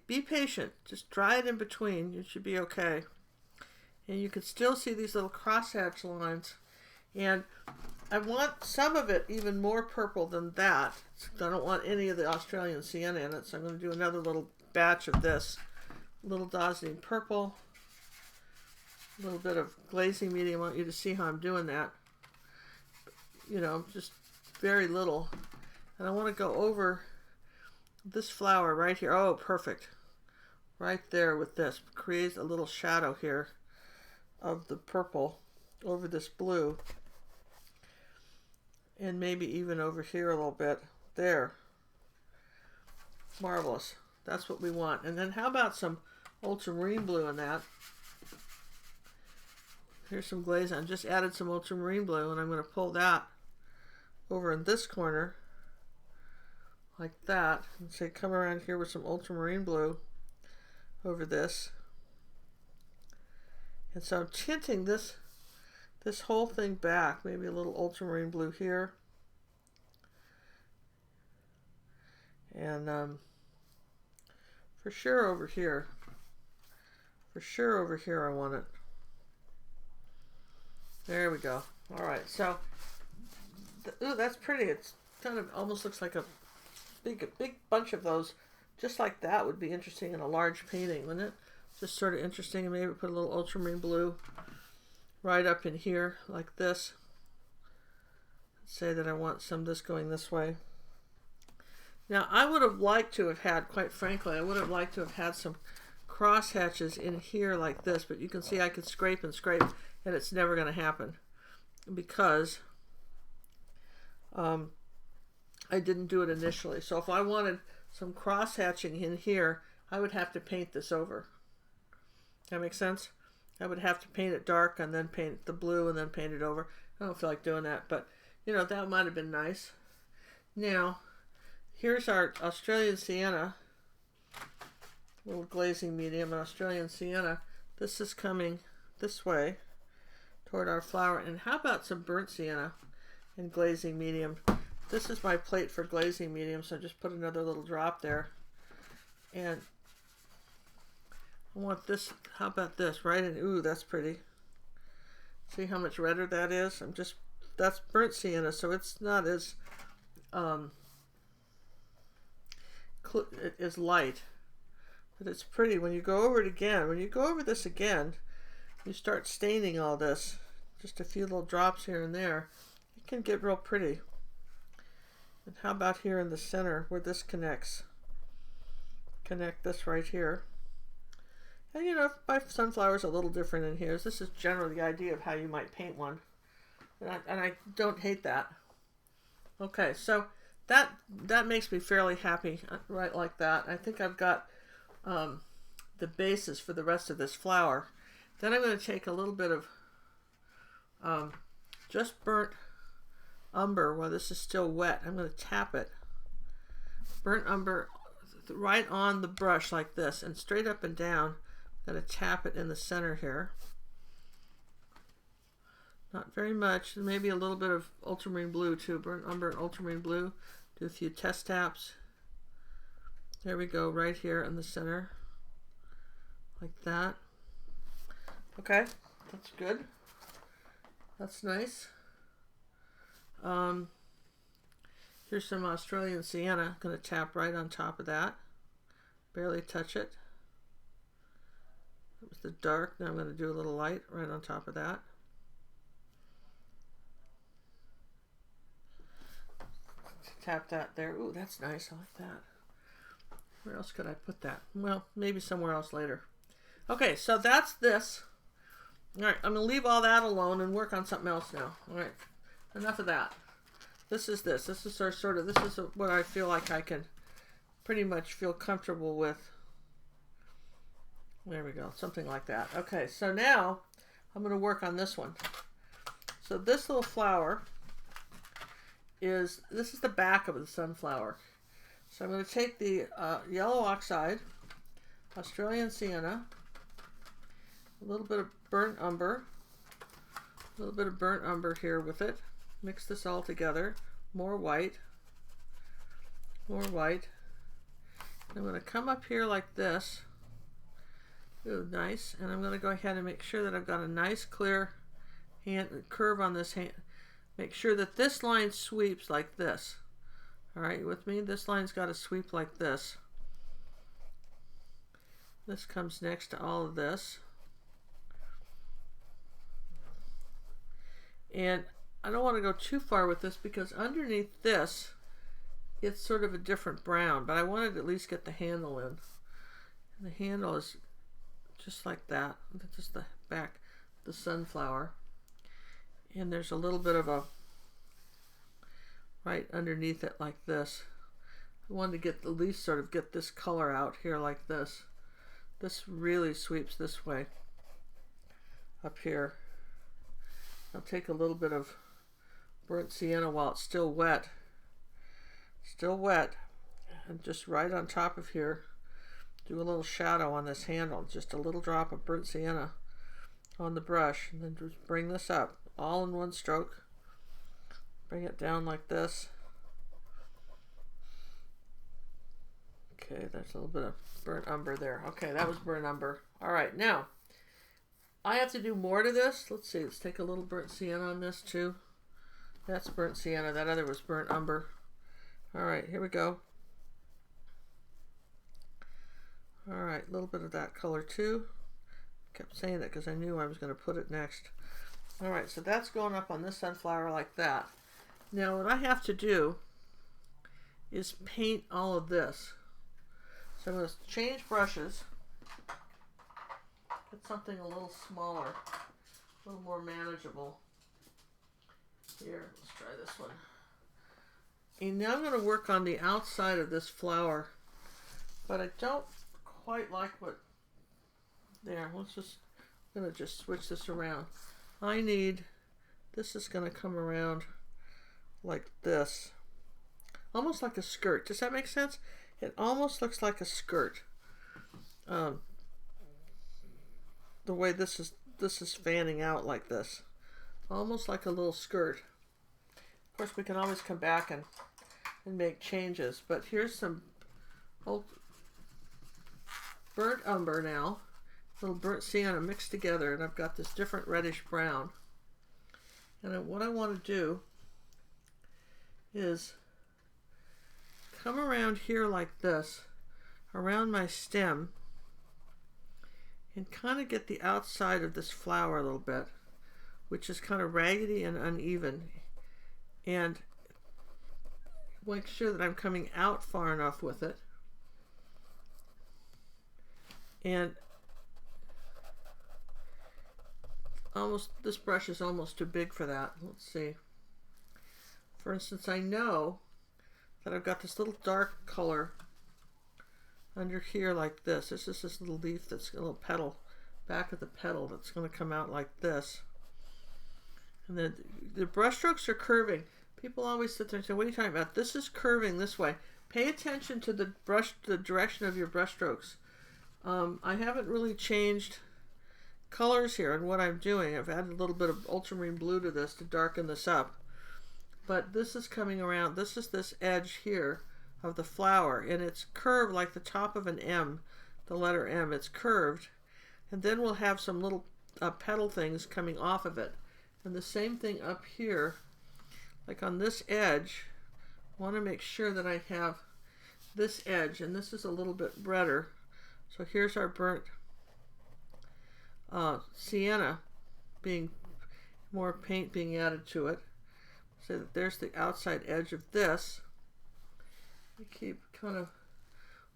be patient. Just dry it in between. You should be okay. And you can still see these little crosshatch lines. And I want some of it even more purple than that. I don't want any of the Australian Sienna in it, so I'm going to do another little batch of this. A little Dazzling Purple, a little bit of glazing medium. I want you to see how I'm doing that. You know, just very little. And I want to go over this flower right here. Oh, perfect. Right there with this. Create a little shadow here of the purple over this blue. And maybe even over here a little bit. There. Marvelous. That's what we want. And then how about some ultramarine blue in that? Here's some glaze. I just added some ultramarine blue, and I'm going to pull that over in this corner like that, and say come around here with some ultramarine blue over this. And so I'm tinting this whole thing back. Maybe a little ultramarine blue here. And for sure over here. For sure over here I want it. There we go. All right, so, ooh, that's pretty. It's kind of almost looks like a big bunch of those. Just like that would be interesting in a large painting, wouldn't it? Just sort of interesting, and maybe put a little ultramarine blue right up in here like this. Say that I want some of this going this way. Now I would have liked to have had, quite frankly, I would have liked to have had some cross hatches in here like this, but you can see I could scrape and scrape and it's never going to happen because I didn't do it initially. So if I wanted some cross hatching in here, I would have to paint this over. That makes sense? I would have to paint it dark and then paint the blue and then paint it over. I don't feel like doing that, but you know, that might have been nice. Now, here's our Australian Sienna, little glazing medium, Australian Sienna. This is coming this way toward our flower. And how about some burnt sienna and glazing medium? This is my plate for glazing medium, so just put another little drop there. And I want this, how about this, right? And ooh, that's pretty. See how much redder that is? That's burnt sienna, so it's not as light, but it's pretty. When you go over it again, when you go over this again, you start staining all this, just a few little drops here and there, it can get real pretty. And how about here in the center where this connects? Connect this right here. And you know, my sunflower's a little different in here. This is generally the idea of how you might paint one. And I don't hate that. Okay, so that makes me fairly happy, right like that. I think I've got the basis for the rest of this flower. Then I'm going to take a little bit of just burnt umber while this is still wet. I'm going to tap it. Burnt umber right on the brush like this and straight up and down. I'm going to tap it in the center here. Not very much. Maybe a little bit of ultramarine blue too. Burnt umber and ultramarine blue. Do a few test taps. There we go, right here in the center. Like that. Okay, that's good. That's nice. Here's some Australian Sienna. Going to tap right on top of that. Barely touch it. It was the dark. Now I'm going to do a little light right on top of that. Tap that there. Ooh, that's nice. I like that. Where else could I put that? Well, maybe somewhere else later. Okay, so that's this. All right, I'm going to leave all that alone and work on something else now. All right, enough of that. This is this. This is our sort of, this is what I feel like I can pretty much feel comfortable with. There we go, something like that. Okay, so now I'm going to work on this one. So this little flower this is the back of the sunflower. So I'm going to take the yellow oxide, Australian Sienna, a little bit of burnt umber, here with it. Mix this all together. More white. I'm going to come up here like this. Ooh, nice. And I'm going to go ahead and make sure that I've got a nice clear curve on this hand. Make sure that this line sweeps like this. All right, with me? This line's got to sweep like this. This comes next to all of this. And I don't want to go too far with this because underneath this, it's sort of a different brown, but I wanted to at least get the handle in. And the handle is just like that. That's just the back, the sunflower. And there's a little bit of a right underneath it like this. I wanted to get at least sort of get this color out here like this. This really sweeps this way up here. I'll take a little bit of burnt sienna while it's still wet. And just right on top of here, do a little shadow on this handle. Just a little drop of burnt sienna on the brush. And then just bring this up all in one stroke. Bring it down like this. Okay, there's a little bit of burnt umber there. Okay, that was burnt umber. All right, now I have to do more to this. Let's see, let's take a little burnt sienna on this too. That's burnt sienna, that other was burnt umber. All right, here we go. All right, a little bit of that color too. Kept saying it because I knew I was going to put it next. All right, so that's going up on this sunflower like that. Now what I have to do is paint all of this. So I'm going to change brushes. Get something a little smaller, a little more manageable. Here, let's try this one. And now I'm going to work on the outside of this flower, but I don't quite like what, there, I'm going to just switch this around. I need, this is going to come around like this, almost like a skirt. Does that make sense? It almost looks like a skirt. The way this is fanning out like this, almost like a little skirt. Of course, we can always come back and make changes, but here's some old burnt umber now, little burnt sienna mixed together, and I've got this different reddish brown. And what I want to do is come around here like this, around my stem, and kind of get the outside of this flower a little bit, which is kind of raggedy and uneven, and make sure that I'm coming out far enough with it. And almost, this brush is almost too big for that. Let's see. For instance, I know that I've got this little dark color under here like this. This is this little leaf that's a little petal, back of the petal that's going to come out like this. And then the brush strokes are curving. People always sit there and say, what are you talking about? This is curving this way. Pay attention to the direction of your brush strokes. I haven't really changed colors here in what I'm doing. I've added a little bit of ultramarine blue to this to darken this up. But this is coming around. This is this edge here of the flower, and it's curved like the top of an M, the letter M. It's curved, and then we'll have some little petal things coming off of it. And the same thing up here, like on this edge. I want to make sure that I have this edge, and this is a little bit redder. So here's our burnt sienna, being more paint being added to it. So that there's the outside edge of this. We keep kind of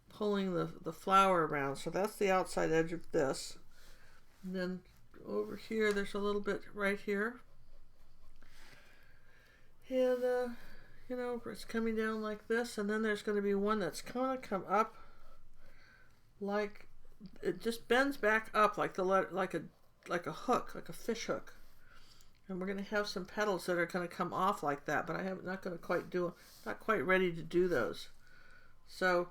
pulling the flower around. So that's the outside edge of this. And then over here, there's a little bit right here. And, you know, it's coming down like this. And then there's going to be one that's going to come up like, it just bends back up like like a hook, like a fish hook. And we're going to have some petals that are going to come off like that, but not quite ready to do those. So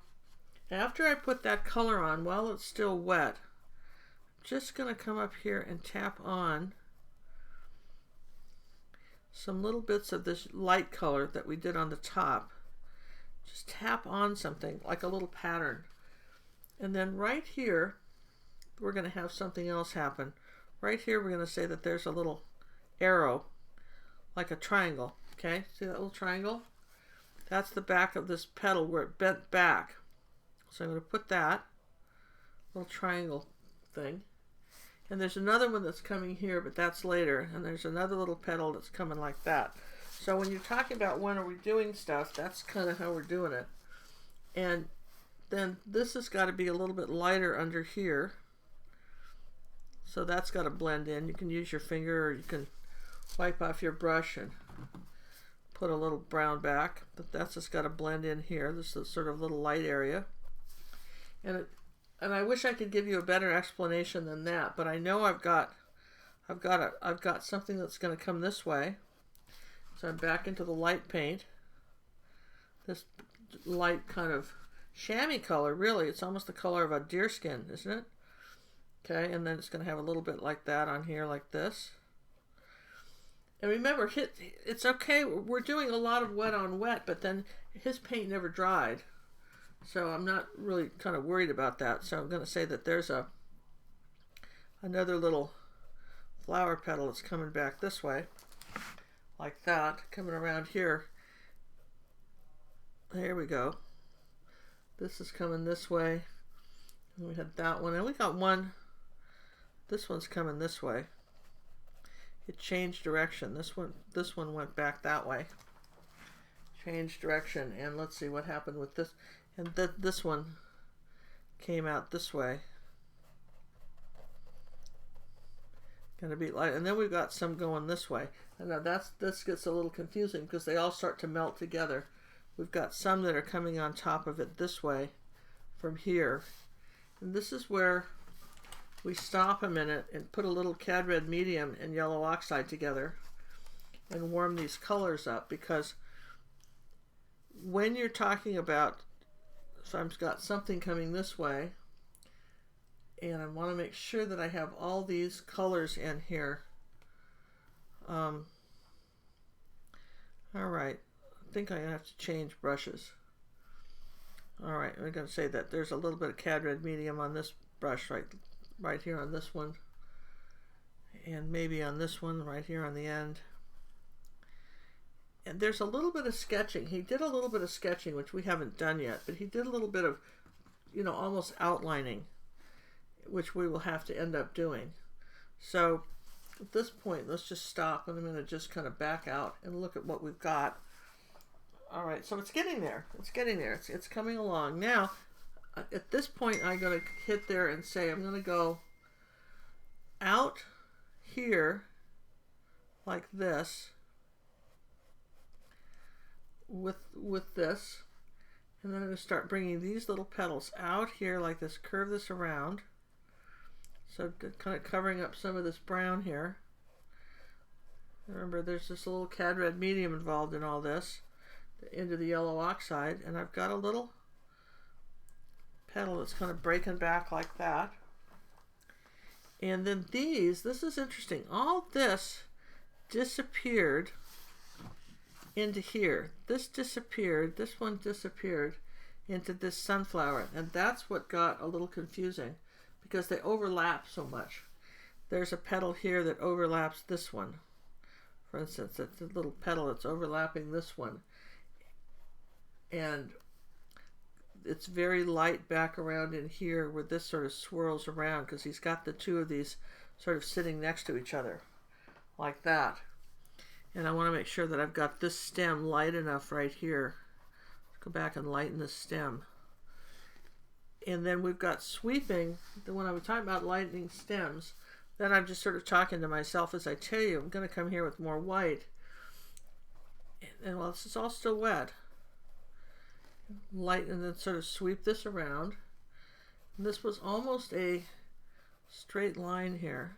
after I put that color on, while it's still wet, I'm just going to come up here and tap on some little bits of this light color that we did on the top. Just tap on something like a little pattern. And then right here, we're going to have something else happen. Right here, we're going to say that there's a little arrow, like a triangle. Okay, see that little triangle? That's the back of this petal where it bent back. So I'm going to put that little triangle thing. And there's another one that's coming here, but that's later. And there's another little petal that's coming like that. So when you're talking about when are we doing stuff, that's kind of how we're doing it. And then this has got to be a little bit lighter under here. So that's got to blend in. You can use your finger, or you can wipe off your brush and put a little brown back. But that's just got to blend in here. This is sort of little light area. And I wish I could give you a better explanation than that, but I know I've got something that's going to come this way. So I'm back into the light paint. This light kind of chamois color, really. It's almost the color of a deer skin, isn't it? Okay, and then it's going to have a little bit like that on here, like this. And remember, it's okay. We're doing a lot of wet on wet, but then his paint never dried. So I'm not really kind of worried about that. So I'm going to say that there's a another little flower petal that's coming back this way, like that, coming around here. There we go. This is coming this way. And we had that one, and we got one. This one's coming this way. It changed direction. This one went back that way. Changed direction, and let's see what happened with this. And this one came out this way. Gonna be light, and then we've got some going this way. And now this gets a little confusing because they all start to melt together. We've got some that are coming on top of it this way from here. And this is where we stop a minute and put a little cad red medium and yellow oxide together and warm these colors up, because when you're talking about, so I've got something coming this way, and I want to make sure that I have all these colors in here. All right, I think I have to change brushes. All right, I'm going to say that there's a little bit of cad red medium on this brush right here on this one, and maybe on this one right here on the end. And there's a little bit of sketching. He did a little bit of sketching, which we haven't done yet, but he did a little bit of, you know, almost outlining, which we will have to end up doing. So at this point, let's just stop, and I'm going to just kind of back out and look at what we've got. All right, so it's getting there. It's getting there. It's coming along. Now, at this point, I'm going to hit there and say I'm going to go out here like this with this, and then I'm going to start bringing these little petals out here like this, curve this around, so kind of covering up some of this brown here. Remember, there's this little cad red medium involved in all this, into the yellow oxide, and I've got a little petal that's kind of breaking back like that. And then this is interesting, all this disappeared into here. This disappeared, this one disappeared into this sunflower, and that's what got a little confusing because they overlap so much. There's a petal here that overlaps this one. For instance, it's a little petal that's overlapping this one, and it's very light back around in here where this sort of swirls around because he's got the two of these sort of sitting next to each other like that. And I want to make sure that I've got this stem light enough right here. Go back and lighten the stem. And then we've got sweeping. When I was talking about lightening stems, then I'm just sort of talking to myself as I tell you, I'm going to come here with more white. And while this is all still wet, light, and then sort of sweep this around. And this was almost a straight line here.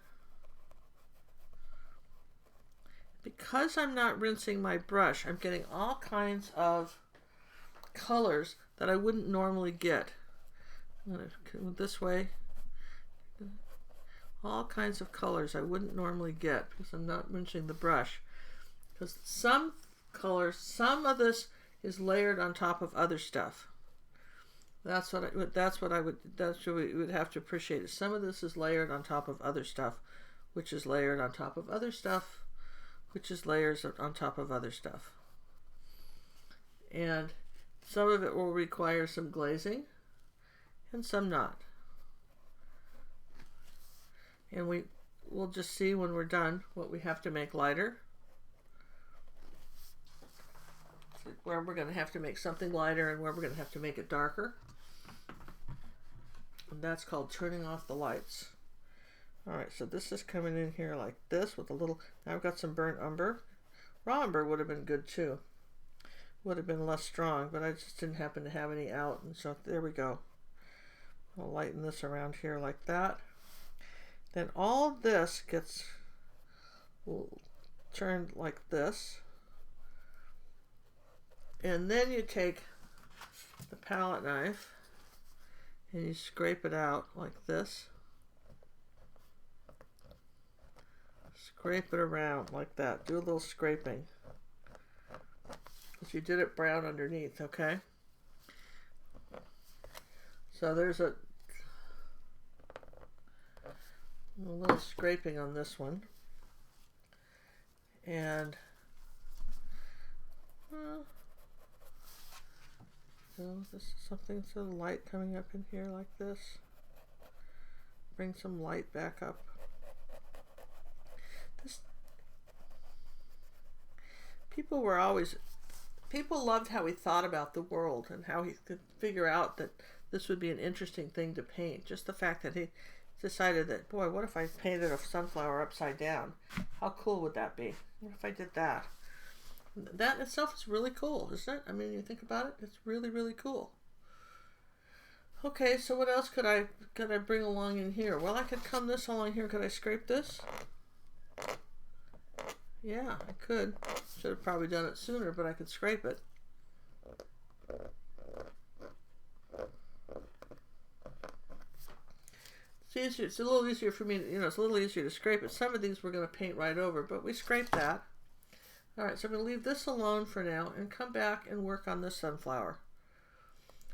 Because I'm not rinsing my brush, I'm getting all kinds of colors that I wouldn't normally get. I'm going to go this way. All kinds of colors I wouldn't normally get because I'm not rinsing the brush. Because some colors, some of this is layered on top of other stuff. That's what we would have to appreciate. Some of this is layered on top of other stuff, which is layered on top of other stuff, which is layers on top of other stuff. And some of it will require some glazing and some not. And we'll just see when we're done what we have to make lighter, where we're going to have to make something lighter and where we're going to have to make it darker. And that's called turning off the lights. Alright, so this is coming in here like this with a little, now I've got some burnt umber. Raw umber would have been good too. Would have been less strong, but I just didn't happen to have any out, and so there we go. I'll lighten this around here like that. Then all this gets turned like this. And then you take the palette knife and you scrape it out like this. Scrape it around like that. Do a little scraping. Because you did it brown underneath, okay? So there's a A little scraping on this one. And so this is something, so light coming up in here like this. Bring some light back up. People loved how he thought about the world and how he could figure out that this would be an interesting thing to paint. Just the fact that he decided that, boy, what if I painted a sunflower upside down? How cool would that be? What if I did that? That in itself is really cool, isn't it? I mean, you think about it, it's really, really cool. Okay, so what else could I bring along in here? Well, I could come this along here. Could I scrape this? Yeah, I could. Should have probably done it sooner, but I could scrape it. It's easier. It's a little easier for me, it's a little easier to scrape it. Some of these we're going to paint right over, but we scraped that. All right, so I'm going to leave this alone for now and come back and work on this sunflower.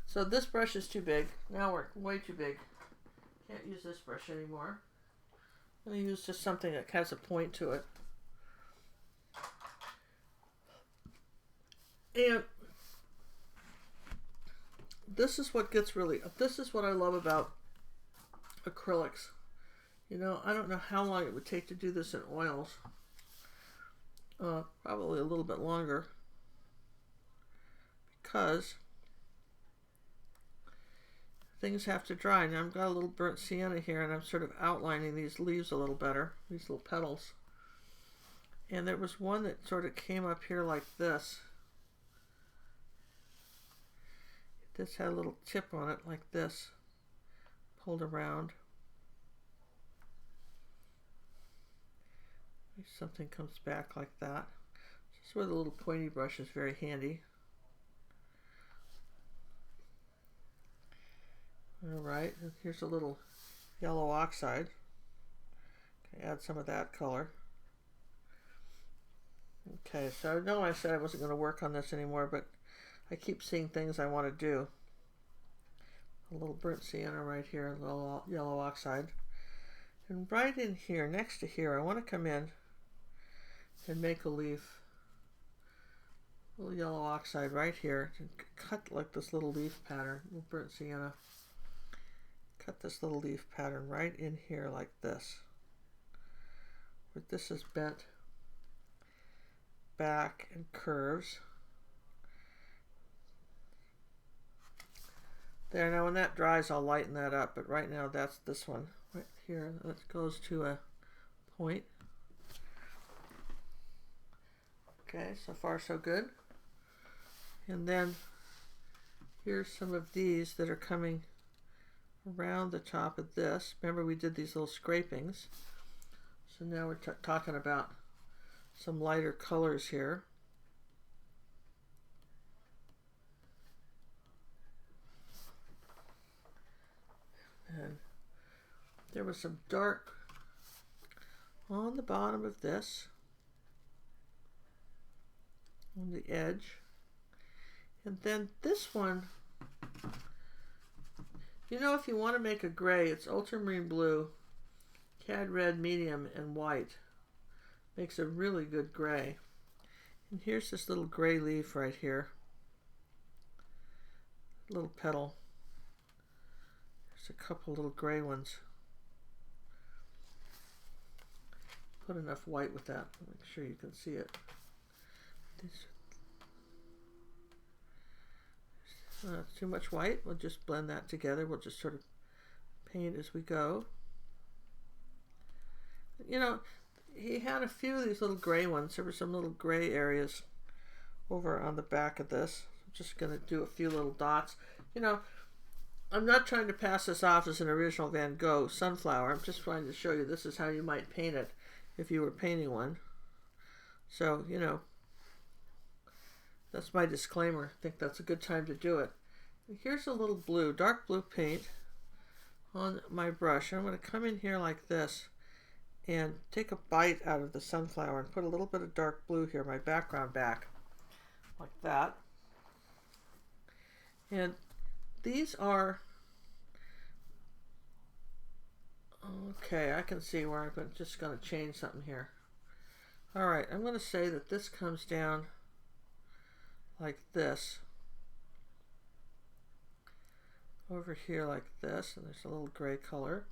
So this brush is too big. Now we're way too big. Can't use this brush anymore. I'm going to use just something that has a point to it. And this is what I love about acrylics. I don't know how long it would take to do this in oils. Probably a little bit longer, because things have to dry. Now I've got a little burnt sienna here, and I'm sort of outlining these leaves a little better, these little petals. And there was one that sort of came up here like this. This had a little tip on it like this, pulled around. Something comes back like that. This is where the little pointy brush is very handy. Alright, and here's a little yellow oxide. Add some of that color. Okay, so I know I said I wasn't going to work on this anymore, but I keep seeing things I want to do. A little burnt sienna right here, a little yellow oxide. And right in here, next to here, I want to come in and make a leaf. A little yellow oxide right here. And cut like this little leaf pattern, little burnt sienna. Cut this little leaf pattern right in here like this. Where this is bent back and curves. There, now when that dries, I'll lighten that up, but right now that's this one right here. That goes to a point. Okay, so far so good. And then here's some of these that are coming around the top of this. Remember, we did these little scrapings. So now we're talking about some lighter colors here. And there was some dark on the bottom of this, on the edge. And then this one, if you want to make a gray, it's ultramarine blue, cad red medium, and white. Makes a really good gray. And here's this little gray leaf right here. Little petal. There's a couple little gray ones. Put enough white with that. Make sure you can see it. Too much white. We'll just blend that together. We'll just sort of paint as we go. He had a few of these little gray ones. There were some little gray areas over on the back of this. I'm just going to do a few little dots. I'm not trying to pass this off as an original Van Gogh sunflower. I'm just trying to show you this is how you might paint it if you were painting one. So, that's my disclaimer. I think that's a good time to do it. Here's a little blue, dark blue paint on my brush. I'm going to come in here like this and take a bite out of the sunflower and put a little bit of dark blue here, my background back, like that. And these are Okay, I can see where I'm just going to change something here. All right, I'm going to say that this comes down like this. Over here like this, and there's a little gray color.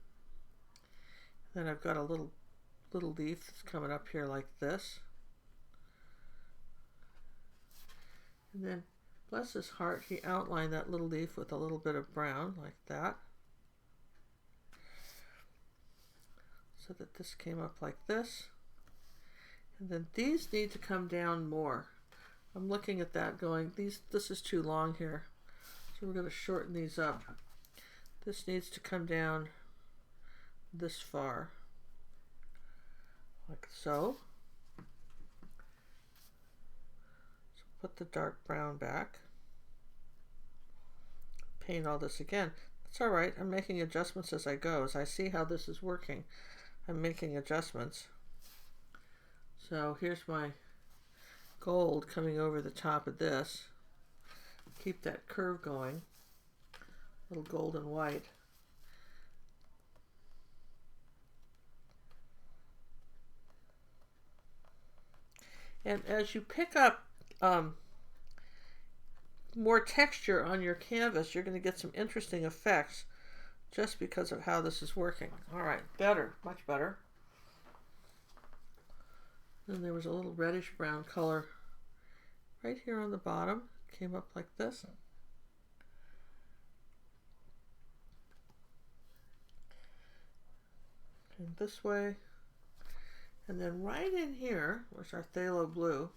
Then I've got a little leaf that's coming up here like this. And then, bless his heart, he outlined that little leaf with a little bit of brown like that. So that this came up like this. And then these need to come down more. I'm looking at that going, this is too long here. So we're going to shorten these up. This needs to come down this far, like so. So put the dark brown back. Paint all this again. That's all right. I'm making adjustments as I go. As I see how this is working, I'm making adjustments. So here's my gold coming over the top of this. Keep that curve going, little gold and white. And as you pick up more texture on your canvas, you're going to get some interesting effects just because of how this is working. All right, better, much better. Then there was a little reddish brown color right here on the bottom. Came up like this. And this way. And then right in here was our phthalo blue.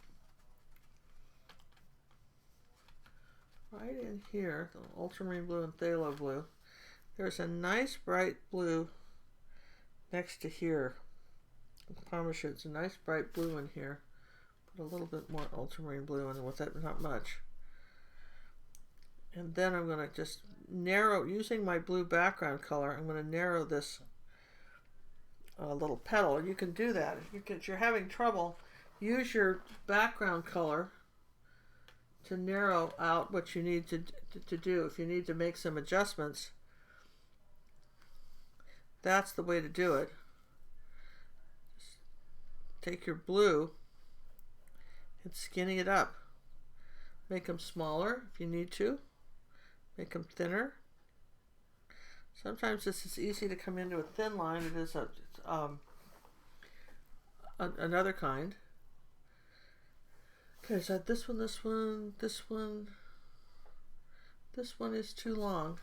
Right in here, the ultramarine blue and phthalo blue. There's a nice bright blue next to here. I promise you it's a nice bright blue in here. Put a little bit more ultramarine blue in with it, not much. And then I'm going to just narrow, using my blue background color, I'm going to narrow this little petal. You can do that. If you're having trouble, use your background color to narrow out what you need to do. If you need to make some adjustments, that's the way to do it. Just take your blue and skinny it up. Make them smaller if you need to. Make them thinner. Sometimes this is easy to come into a thin line. It is another kind. Okay, so this one, this one, this one. This one is too long.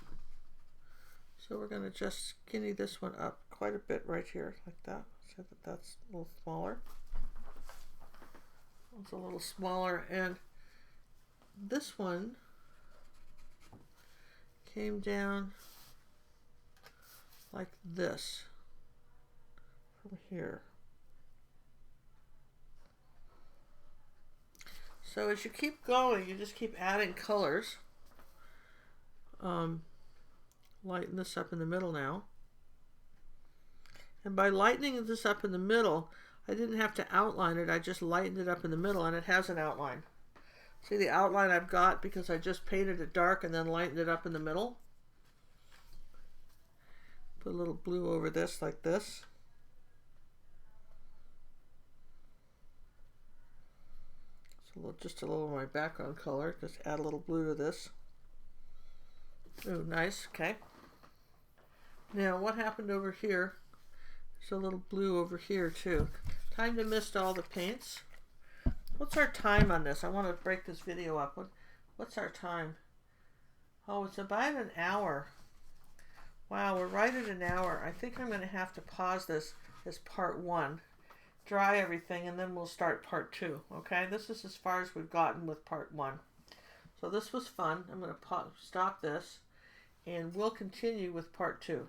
So we're going to just skinny this one up quite a bit right here, like that, so that that's a little smaller. It's a little smaller, and this one came down like this from here. So as you keep going, you just keep adding colors. Lighten this up in the middle now. And by lightening this up in the middle, I didn't have to outline it, I just lightened it up in the middle, and it has an outline. See the outline I've got because I just painted it dark and then lightened it up in the middle? Put a little blue over this like this. So just a little of my background color, just add a little blue to this. Oh, nice, okay. Now what happened over here? There's a little blue over here too. Time to mist all the paints. What's our time on this? I want to break this video up. What's our time? Oh, it's about an hour. Wow, we're right at an hour. I think I'm going to have to pause this as part 1. Dry everything, and then we'll start part 2. Okay, this is as far as we've gotten with part 1. So this was fun. I'm going to stop this, and we'll continue with part 2.